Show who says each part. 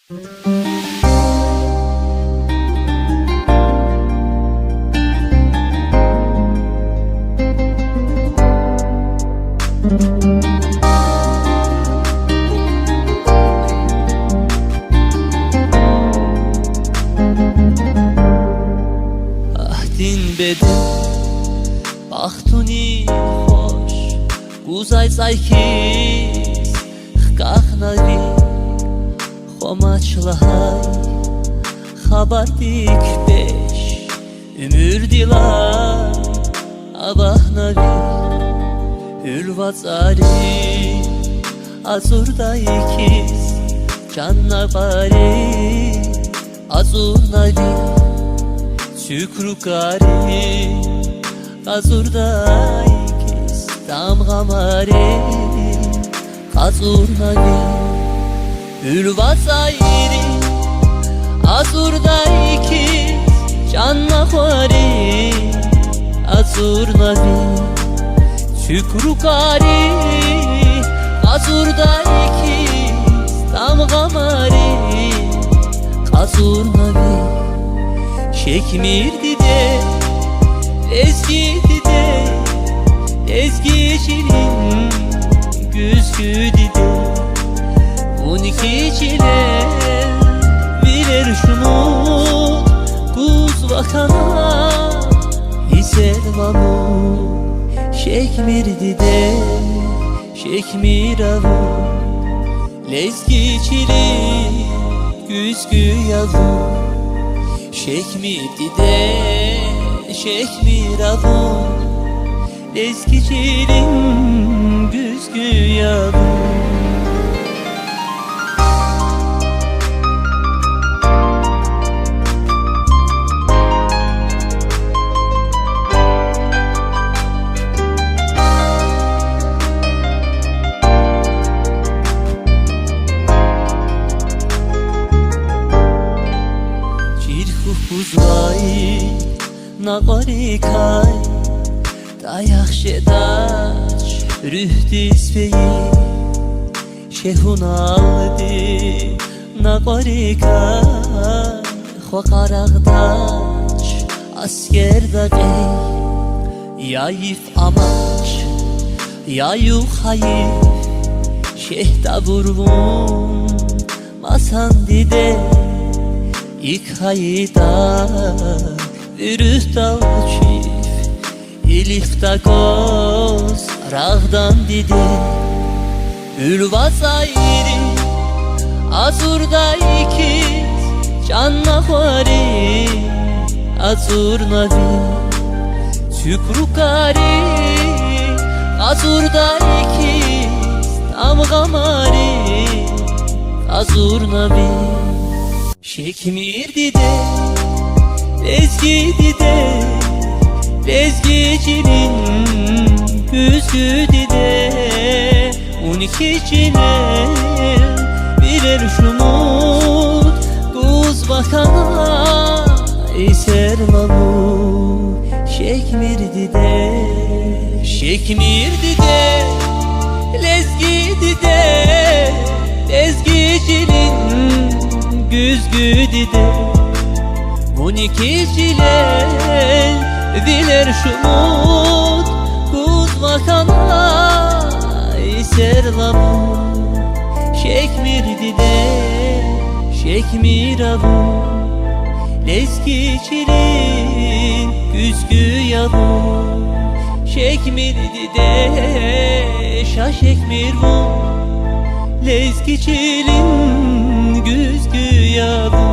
Speaker 1: Ahdin bedin Bahtuni hoş Guzay saykiz Khkahnavi Xomaçlahay Xabardik beş Ümür dilay Abahnavi Ülvatsari Azurda ikiz Cannabari Azurnavi Sükrukari Azurda ikiz Damgamari Azurnavi Ülvatsari Azurda ikiz Cannabari Azurnavi Sükrukari Azurda ikiz Damgamari Azurnavi Şekmirdi de Ezgidi de Ezgicinin Güzgüdü de 12 çile Bilir şunu Kuz vakana Hiselmamı Şekmirdi de Şekmiravu Lezgiçili Güzgü yavu Şekmirdi de Şekmiravu Lezgiçilin Güzgü yavu Buzvay Naqarikay Dayaxşedaç Rühdisveyi Şehun aldi Naqarikay Xoqaraqdaç Askerdaqey Yayif amaç Yayuq hayif Şehda vurvun Masandide İlk hayda Virühta çif İlifta koz Rağdan didi Ülvatsayri Azurda ikiz Cannahvari Azurnavi Sükrukari Azurda ikiz Damgamari Azurnavi Şekmirdi de Lezgidi de Lezgicinin Güzgüdü de 12 çile Bilir şumut Kuz vakana Esermamu Şekmirdi de Şekmirdi de Lezgidi de Lezgicinin Güzgüdü de 12 çile Bilir şumut Kuz vakana Eserlamu Şekmirdi de Şekmiravu Lezgiçilin Güzgü yavu Şekmirdi de Şaşekmirvu Lezgiçilin Güzgü yavu